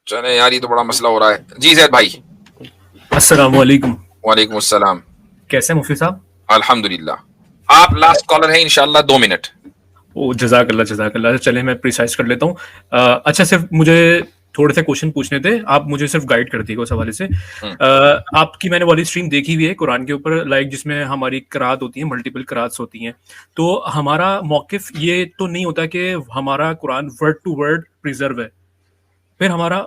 چلے یار یہ تو بڑا مسئلہ ہو رہا ہے. جی زید بھائی. السلام علیکم. وعلیکم السلام. کیسے ہیں مفتی صاحب؟ الحمدللہ. آپ لاسٹ کالر ہیں انشاءاللہ 2 منٹ. او جزاک اللہ جزاک اللہ. چلے میں پریسائز کر لیتا ہوں. اچھا صرف مجھے تھوڑے سے کوشچن پوچھنے تھے, آپ مجھے صرف گائیڈ کر دیے گا اس حوالے سے. آپ کی میں نے والی اسٹریم دیکھی ہوئی ہے قرآن کے اوپر, لائک جس میں ہماری قرات ہوتی ہیں, ملٹیپل قراتس ہوتی ہیں. تو ہمارا موقف یہ تو نہیں ہوتا کہ ہمارا قرآن ورڈ ٹو ورڈ پریزرو ہے, پھر ہمارا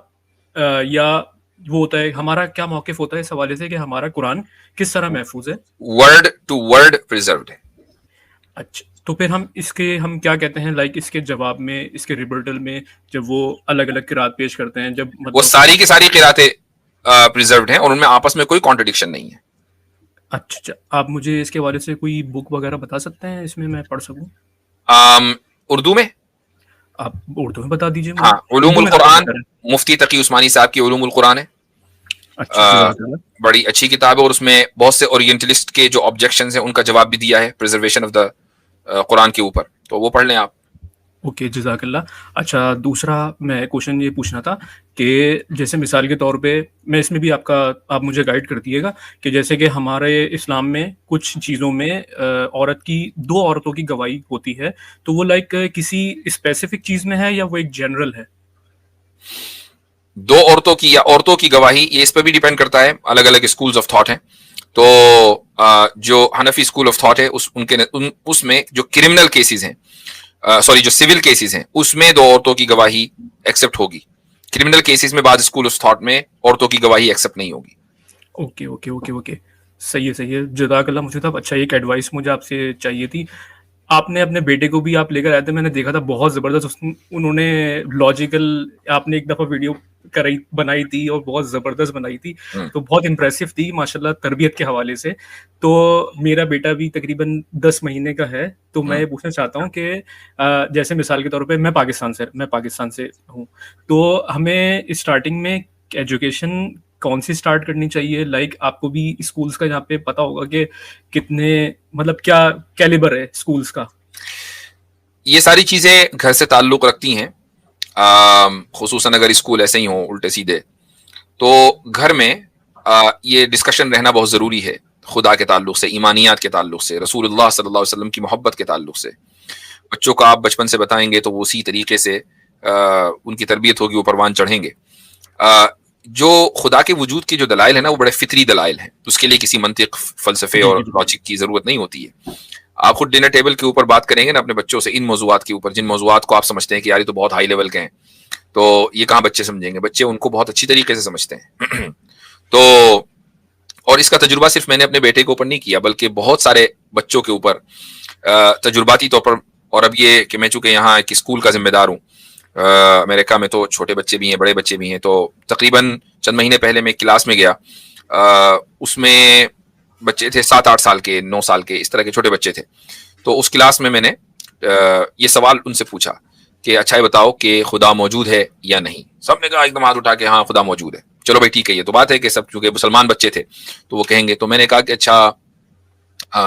یا وہ ہوتا ہے, ہمارا کیا موقف ہوتا ہے اس حوالے سے کہ ہمارا قرآن کس طرح محفوظ ہے؟ ورڈ ٹو ورڈ پریزروڈ ہے. اچھا, تو پھر ہم کیا کہتے ہیں, لائک اس کے جواب میں, اس کے ریبرٹل میں جب وہ الگ الگ قرات پیش کرتے ہیں, جب وہ ساری کی ساری قراتیں پریزروڈ ہیں اور ان میں آپس میں کوئی کانٹرڈکشن نہیں ہے. اچھا, آپ مجھے اس کے حوالے سے کوئی بک وغیرہ بتا سکتے ہیں اس میں پڑھ سکوں؟ اردو میں آپ اردو میں بتا دیجیے. ہاں, علوم القرآن مفتی تقی عثمانی صاحب کی علوم القرآن ہے. بڑی اچھی کتاب ہے اور اس میں بہت سے اورینٹلسٹ کے جو آبجیکشنز ہیں ان کا جواب بھی دیا ہے پریزرویشن آف دا قرآن کے اوپر, تو وہ پڑھ لیں آپ. اوکے جزاک اللہ. اچھا, دوسرا میں کوشچن یہ پوچھنا تھا کہ جیسے مثال کے طور پہ میں اس میں بھی آپ مجھے گائیڈ کر دیے گا کہ جیسے کہ ہمارے اسلام میں کچھ چیزوں میں عورت کی 2 عورتوں کی گواہی ہوتی ہے, تو وہ لائک کسی اسپیسیفک چیز میں ہے یا وہ ایک جنرل ہے؟ 2 عورتوں کی یا عورتوں کی گواہی, یہ اس پہ بھی ڈیپینڈ کرتا ہے, الگ الگ اسکولز آف تھاٹ ہیں. تو جو حنفی اسکول آف تھاٹ ہے اس میں جو کرمنل کیسز ہیں, جو سول کیسز ہیں, اس میں 2 عورتوں کی گواہی ایکسپٹ ہوگی. کرمنل کیسز میں بعض اسکول آف تھاٹ میں عورتوں کی گواہی ایکسپٹ نہیں ہوگی. اوکے اوکے اوکے اوکے, صحیح ہے. جزاک اللہ مجھے صاحب. اچھا, ایک ایڈوائس مجھے آپ سے چاہیے تھی. آپ نے اپنے بیٹے کو بھی آپ لے کر آئے تھے, میں نے دیکھا تھا بہت زبردست انہوں نے لاجیکل, آپ نے ایک دفعہ ویڈیو بنائی تھی اور بہت زبردست بنائی تھی, تو بہت امپریسو تھی ماشاءاللہ تربیت کے حوالے سے. تو میرا بیٹا بھی تقریباً 10 مہینے کا ہے, تو میں یہ پوچھنا چاہتا ہوں کہ جیسے مثال کے طور پہ میں پاکستان سے ہوں, تو ہمیں اسٹارٹنگ میں ایجوکیشن کون سی اسٹارٹ کرنی چاہیے؟ لائک آپ کو بھی اسکولس کا یہاں پہ پتا ہوگا کہ کتنے, مطلب کیا کیلیبر ہے اسکولس کا. یہ ساری چیزیں گھر سے تعلق رکھتی ہیں, خصوصاً اگر اسکول ایسے ہی ہوں الٹے سیدھے, تو گھر میں یہ ڈسکشن رہنا بہت ضروری ہے. خدا کے تعلق سے, ایمانیات کے تعلق سے, رسول اللہ صلی اللہ علیہ وسلم کی محبت کے تعلق سے. بچوں کو آپ بچپن سے بتائیں گے تو وہ اسی طریقے سے ان کی تربیت ہوگی, وہ پروان چڑھیں گے. جو خدا کے وجود کے جو دلائل ہیں نا, وہ بڑے فطری دلائل ہیں, اس کے لیے کسی منطق, فلسفے اور لاجک کی ضرورت نہیں ہوتی ہے. آپ خود ڈنر ٹیبل کے اوپر بات کریں گے نا اپنے بچوں سے ان موضوعات کے اوپر, جن موضوعات کو آپ سمجھتے ہیں کہ یار یہ تو بہت ہائی لیول کے ہیں, تو یہ کہاں بچے سمجھیں گے. بچے ان کو بہت اچھی طریقے سے سمجھتے ہیں. تو اور اس کا تجربہ صرف میں نے اپنے بیٹے کے اوپر نہیں کیا, بلکہ بہت سارے بچوں کے اوپر تجرباتی طور پر. اور اب یہ کہ میں چونکہ یہاں ایک اسکول کا ذمہ دار ہوں, امریکہ میں تو چھوٹے بچے بھی ہیں بڑے بچے بھی ہیں, تو تقریباً چند مہینے پہلے میں کلاس میں گیا, اس میں بچے تھے 7-8 سال کے, 9 سال کے, اس طرح کے چھوٹے بچے تھے. تو اس کلاس میں نے یہ سوال ان سے پوچھا کہ اچھا یہ بتاؤ کہ خدا موجود ہے یا نہیں. سب نے کہا ایک دم ہاتھ اٹھا کہ ہاں خدا موجود ہے. چلو بھائی ٹھیک ہے, یہ تو بات ہے کہ سب چونکہ مسلمان بچے تھے تو وہ کہیں گے. تو میں نے کہا کہ اچھا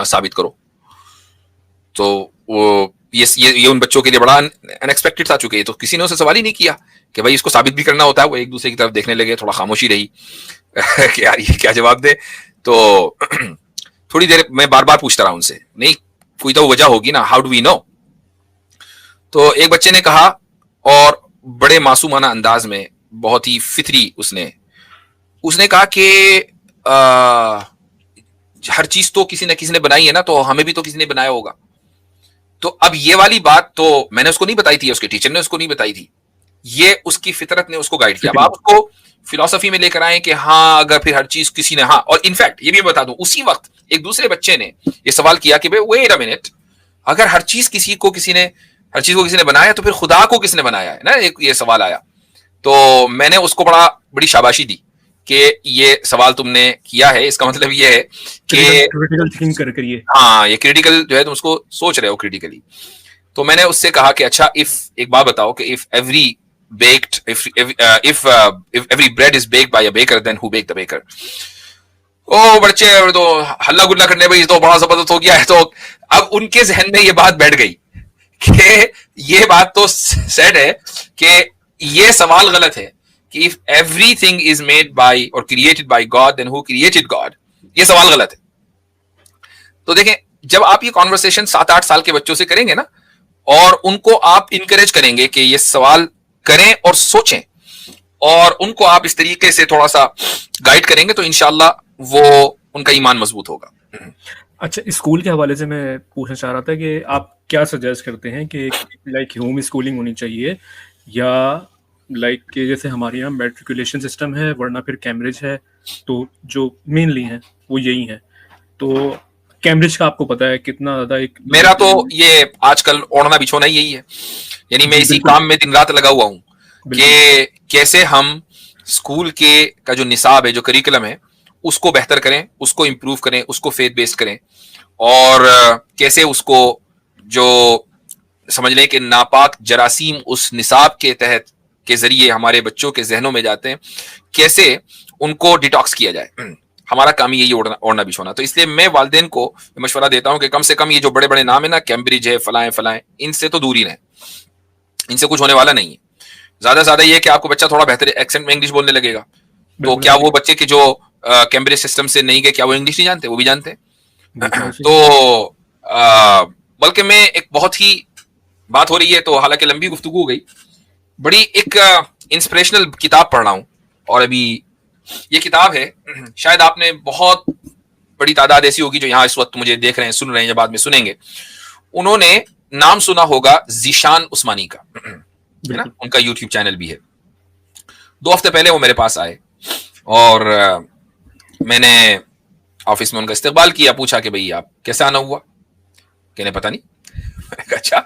ثابت کرو. تو وہ یہ ان بچوں کے لیے بڑا ان ایکسپیکٹڈ تھا, چونکہ تو کسی نے اسے سوال ہی نہیں کیا کہ بھائی اس کو ثابت بھی کرنا ہوتا ہے. وہ ایک دوسرے کی طرف دیکھنے لگے, تھوڑا خاموشی رہی کہ یار یہ کیا جواب دے. تو تھوڑی دیر میں بار بار پوچھتا رہا ان سے, نہیں کوئی تو وجہ ہوگی نا, ہاؤ ڈو وی نو. تو ایک بچے نے کہا, اور بڑے معصومانہ انداز میں, بہت ہی فطری, اس نے کہا کہ ہر چیز تو کسی نہ کسی نے بنائی ہے نا, تو ہمیں بھی تو کسی نے بنایا ہوگا. تو اب یہ والی بات تو میں نے اس کو نہیں بتائی تھی, اس کے ٹیچر نے اس کو نہیں بتائی تھی, یہ اس کی فطرت نے اس کو گائیڈ کیا. اب آپ اس کو فلسفی میں لے کر آئیں کہ ہاں اگر پھر ہر چیز کسی نے, ہاں, اور انفیکٹ یہ بھی بتا دوں, اسی وقت ایک دوسرے بچے نے یہ سوال کیا کہ بھائی ویٹ اے منٹ, اگر ہر چیز کو کسی نے بنایا تو پھر خدا کو کس نے بنایا ہے نا, یہ سوال آیا. تو میں نے اس کو بڑی شاباشی دی کہ یہ سوال تم نے کیا ہے, اس کا مطلب یہ ہے کہ ہاں یہ کریٹیکل جو ہے تم اس کو سوچ رہے ہو کریٹیکلی. تو میں نے اس سے کہا کہ اچھا ایک بات بتاؤ کہ if every bread is baked by a baker, then who baked the baker? بچے تو ہلا گلا کرنے بھائی تو بڑا زبردست ہو گیا ہے. تو اب ان کے ذہن میں یہ بات بیٹھ گئی کہ یہ بات تو سیٹ ہے کہ یہ سوال غلط ہے کہ if everything is made by or created by God, then who created God? یہ سوال غلط ہے. تو دیکھیں جب آپ یہ کانورسیشن 7-8 سال کے بچوں سے کریں گے نا, اور ان کو آپ انکریج کریں گے کہ یہ سوال کریں اور سوچیں, اور ان کو آپ اس طریقے سے تھوڑا سا گائیڈ کریں گے, تو انشاءاللہ وہ ان کا ایمان مضبوط ہوگا. اچھا, اسکول کے حوالے سے میں پوچھنا چاہ رہا تھا کہ آپ کیا سجیسٹ کرتے ہیں کہ لائک ہوم اسکولنگ ہونی چاہیے, یا لائک کہ جیسے ہمارے یہاں میٹریکولیشن سسٹم ہے, ورنہ پھر کیمبرج ہے, تو جو مینلی ہیں وہ یہی ہیں. تو کیمبرج کا آپ کو پتا ہے کتنا زیادہ ایک, میرا تو یہ آج کل اوڑھنا بچھونا یہی ہے, یعنی میں اسی کام میں دن رات لگا ہوا ہوں کہ کیسے ہم اسکول کے کا جو نصاب ہے, جو کریکولم ہے, اس کو بہتر کریں, اس کو امپروو کریں, اس کو فیتھ بیسڈ کریں, اور کیسے اس کو جو سمجھ لیں کہ ناپاک جراثیم اس نصاب کے تحت کے ذریعے ہمارے بچوں کے ذہنوں میں جاتے ہیں, کیسے ان کو ڈیٹاکس کیا جائے. ہمارا کام یہی اوڑھنا بچھونا. تو اس لیے میں والدین کو مشورہ دیتا ہوں کہ کم سے کم یہ جو بڑے بڑے نام ہے نا, کیمبرج ہے, فلائیں فلائیں, ان سے تو دور ہی رہیں, ان سے کچھ ہونے والا نہیں ہے. زیادہ سے زیادہ یہ کہ آپ کو بچہ تھوڑا بہتر ایکسنٹ میں انگلش بولنے لگے گا, تو کیا وہ بچے کے جو کیمبرج سسٹم سے نہیں گئے, کیا وہ انگلش نہیں جانتے؟ وہ بھی جانتے ہیں. تو بلکہ میں ایک بہت ہی بات ہو رہی ہے, تو حالانکہ لمبی گفتگو ہو گئی, بڑی ایک انسپریشنل کتاب پڑھ رہا ہوں, اور ابھی یہ کتاب ہے, شاید آپ نے بہت بڑی تعداد ایسی ہوگی جو یہاں اس وقت مجھے دیکھ رہے ہیں, سن رہے ہیں, یا بعد میں سنیں گے, انہوں نے نام سنا ہوگا ذیشان عثمانی کا, ہے نا, ان کا یوٹیوب چینل بھی ہے. 2 ہفتے پہلے وہ میرے پاس آئے, اور میں نے آفس میں ان کا استقبال کیا, پوچھا کہ بھئی آپ کیسے آنا ہوا؟ کہنے پتہ نہیں. اچھا,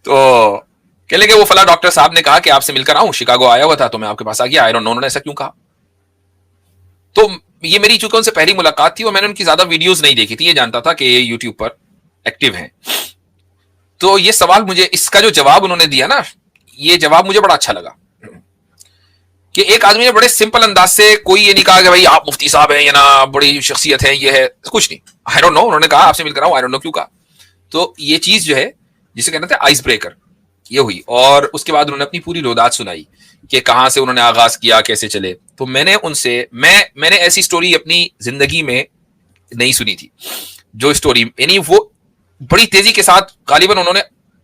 تو کہنے لگے وہ فلاں ڈاکٹر صاحب نے کہا کہ آپ سے مل کر آؤں, شکاگو آیا ہوا تھا تو میں آپ کے پاس آ گیا. آئی ڈونٹ نو انہوں نے ایسا کیوں کہا. تو یہ میری چونکہ ان سے پہلی ملاقات تھی, اور میں نے ان کی زیادہ ویڈیوز نہیں دیکھی تھی, یہ جانتا تھا کہ یہ یوٹیوب پر ایکٹیو ہیں. تو یہ سوال مجھے, اس کا جو جواب انہوں نے دیا نا, یہ جواب مجھے بڑا اچھا لگا, کہ ایک آدمی نے بڑے سمپل انداز سے, کوئی یہ نہیں کہا کہ بھائی آپ مفتی صاحب ہیں یا نا بڑی شخصیت ہے, یہ ہے, کچھ نہیں. آئی ڈونٹ نو, انہوں نے کہا آپ سے مل کر آؤں, آئی ڈونٹ نو کیوں کہا. تو یہ چیز جو ہے جسے کہتے ہیں آئس بریکر, یہ ہوئی. اور اس کے بعد انہوں نے اپنی پوری روایت سنائی کہ کہاں سے انہوں نے آغاز کیا, کیسے چلے. تو میں نے ان سے, میں نے ایسی سٹوری اپنی زندگی میں نہیں سنی تھی, جو سٹوری, یعنی وہ بڑی تیزی کے ساتھ غالباً انہوں نے,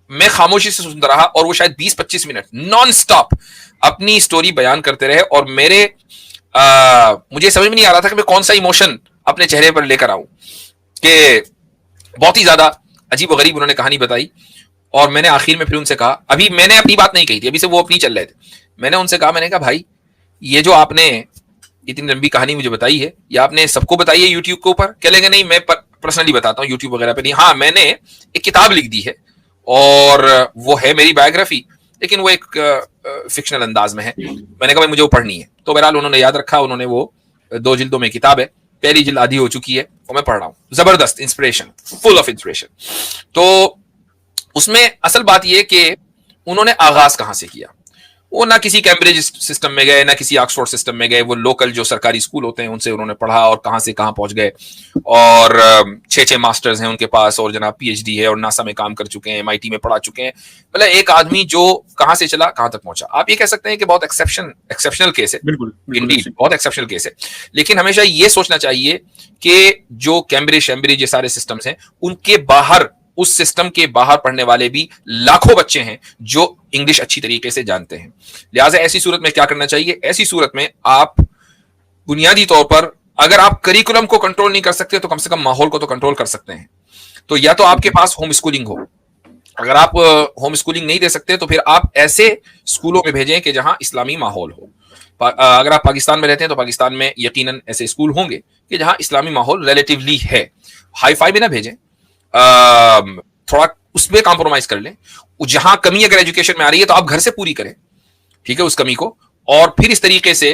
میں خاموشی سے سنتا رہا, اور وہ شاید 20-25 منٹ نان سٹاپ اپنی سٹوری بیان کرتے رہے, اور مجھے سمجھ میں نہیں آ رہا تھا کہ میں کون سا ایموشن اپنے چہرے پر لے کر آؤں, کہ بہت ہی زیادہ عجیب و غریب انہوں نے کہانی بتائی. اور میں نے آخر میں پھر ان سے کہا, ابھی میں نے اپنی بات نہیں کہی تھی, ابھی سے وہ اپنی چل رہے تھے, میں نے ان سے کہا, میں نے کہا بھائی یہ جو آپ نے اتنی لمبی کہانی مجھے بتائی ہے, یہ آپ نے سب کو بتائی ہے یوٹیوب کے اوپر؟ کہہ لیں گے نہیں میں پرسنلی بتاتا ہوں, یوٹیوب وغیرہ پہ نہیں. ہاں میں نے ایک کتاب لکھ دی ہے, اور وہ ہے میری بایوگرافی, لیکن وہ ایک فکشنل انداز میں ہے. میں نے کہا مجھے وہ پڑھنی ہے. تو بہرحال انہوں نے یاد رکھا, انہوں نے وہ 2 جلدوں میں کتاب ہے, پہلی جلد آدھی ہو چکی ہے, اور میں پڑھ رہا ہوں. زبردست انسپریشن, فل آف انسپریشن. تو اس میں اصل بات یہ کہ انہوں نے آغاز کہاں سے کیا. وہ نہ کسی کیمبرج سسٹم میں گئے, نہ کسی آکسفورڈ سسٹم میں گئے, وہ لوکل جو سرکاری اسکول ہوتے ہیں ان سے انہوں نے پڑھا, اور کہاں سے کہاں پہنچ گئے, اور 6 ماسٹرز ہیں ان کے پاس, اور جناب PhD ہے, اور ناسا میں کام کر چکے ہیں, MIT میں پڑھا چکے ہیں. مطلب ایک آدمی جو کہاں سے چلا کہاں تک پہنچا. آپ یہ کہہ سکتے ہیں کہ بہت ایکسیپشنل کیس ہے, بالکل بہت ایکسیپشنل کیس ہے. لیکن ہمیشہ یہ سوچنا چاہیے کہ جو کیمبرج یہ سارے سسٹمز ہیں, ان کے باہر, اس سسٹم کے باہر پڑھنے والے بھی لاکھوں بچے ہیں جو انگلش اچھی طریقے سے جانتے ہیں. لہٰذا ایسی صورت میں کیا کرنا چاہیے؟ ایسی صورت میں آپ بنیادی طور پر, اگر آپ کریکولم کو کنٹرول نہیں کر سکتے تو کم سے کم ماحول کو تو کنٹرول کر سکتے ہیں. تو یا تو آپ کے پاس ہوم اسکولنگ ہو, اگر آپ ہوم اسکولنگ نہیں دے سکتے تو پھر آپ ایسے اسکولوں میں بھیجیں کہ جہاں اسلامی ماحول ہو. اگر آپ پاکستان میں رہتے ہیں تو پاکستان میں یقیناً ایسے اسکول ہوں گے کہ جہاں اسلامی ماحول ریلیٹیولی ہے. ہائی فائی بھی نہ بھیجیں, تھوڑا اس میں کمپرومائز کر لیں. جہاں کمی اگر ایجوکیشن میں آ رہی ہے تو آپ گھر سے پوری کریں, ٹھیک ہے, اس کمی کو. اور پھر اس طریقے سے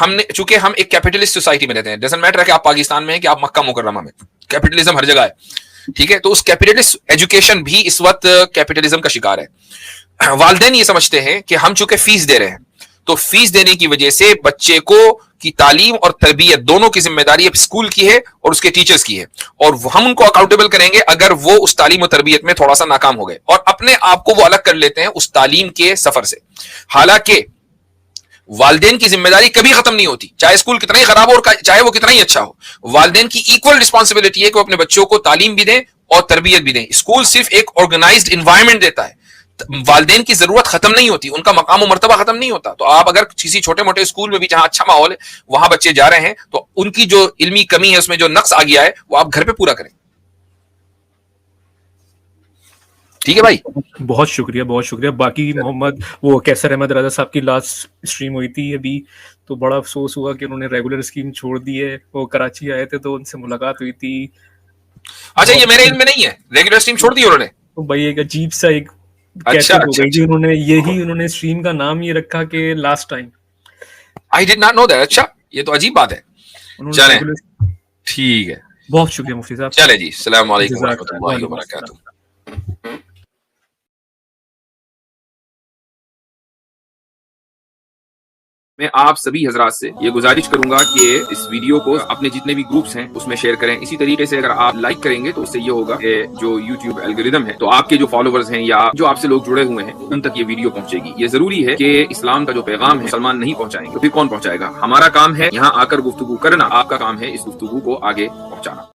ہم نے, چونکہ ہم ایک کیپٹلسٹ سوسائٹی میں رہتے ہیں, ڈزنٹ میٹر کہ آپ پاکستان میں ہیں کہ آپ مکہ مکرمہ میں, کیپٹلزم ہر جگہ ہے, ٹھیک ہے. تو اس کیپٹلسٹ ایجوکیشن بھی اس وقت کیپٹلزم کا شکار ہے. والدین یہ سمجھتے ہیں کہ ہم چونکہ فیس دے رہے ہیں, تو فیس دینے کی وجہ سے بچے کو کی تعلیم اور تربیت دونوں کی ذمہ داری اسکول کی ہے اور اس کے ٹیچرز کی ہے, اور ہم ان کو اکاؤنٹیبل کریں گے اگر وہ اس تعلیم و تربیت میں تھوڑا سا ناکام ہو گئے, اور اپنے آپ کو وہ الگ کر لیتے ہیں اس تعلیم کے سفر سے. حالانکہ والدین کی ذمہ داری کبھی ختم نہیں ہوتی, چاہے اسکول کتنا ہی خراب ہو اور چاہے وہ کتنا ہی اچھا ہو. والدین کی ایکول رسپانسبلٹی ہے کہ وہ اپنے بچوں کو تعلیم بھی دیں اور تربیت بھی دیں. اسکول صرف ایک آرگنائزڈ انوائرمنٹ دیتا ہے, والدین کی ضرورت ختم نہیں ہوتی, ان کا مقام و مرتبہ ختم نہیں ہوتا. تو آپ اگر کسی چھوٹے موٹے اسکول میں بھی جہاں اچھا ماحول ہے وہاں بچے جا رہے ہیں تو ان کی جو علمی کمی ہے, اس میں جو نقص آ گیا ہے, وہ آپ گھر پہ پورا کریں. ٹھیک ہے بھائی, بہت شکریہ بہت شکریہ. باقی محمد وہ کیسر احمد رضا صاحب کی لاسٹ اسٹریم ہوئی تھی ابھی, تو بڑا افسوس ہوا کہ انہوں نے ریگولر اسکیم چھوڑ دی ہے. وہ کراچی آئے تھے تو ان سے ملاقات ہوئی تھی. اچھا یہ میرے علم میں نہیں ہے, ریگولر اسٹریم چھوڑ دی انہوں نے. تو بھائی ایک عجیب سا ایک اچھا کیسٹ ہو گئی تھی, انہوں نے اسٹریم کا نام یہ رکھا کہ last time. I did not know that. اچھا یہ تو عجیب بات ہے. چلیں ٹھیک ہے, بہت شکریہ مفتی صاحب. چلے جی, السلام علیکم ورحمۃ اللہ وبرکاتہ. میں آپ سبھی حضرات سے یہ گزارش کروں گا کہ اس ویڈیو کو اپنے جتنے بھی گروپس ہیں اس میں شیئر کریں. اسی طریقے سے اگر آپ لائک کریں گے تو اس سے یہ ہوگا کہ جو یوٹیوب الگوریدم ہے تو آپ کے جو فالوورز ہیں یا جو آپ سے لوگ جڑے ہوئے ہیں ان تک یہ ویڈیو پہنچے گی. یہ ضروری ہے کہ اسلام کا جو پیغام ہے مسلمان نہیں پہنچائیں گے تو پھر کون پہنچائے گا. ہمارا کام ہے یہاں آ کر گفتگو کرنا, آپ کا کام ہے اس گفتگو کو آگے پہنچانا.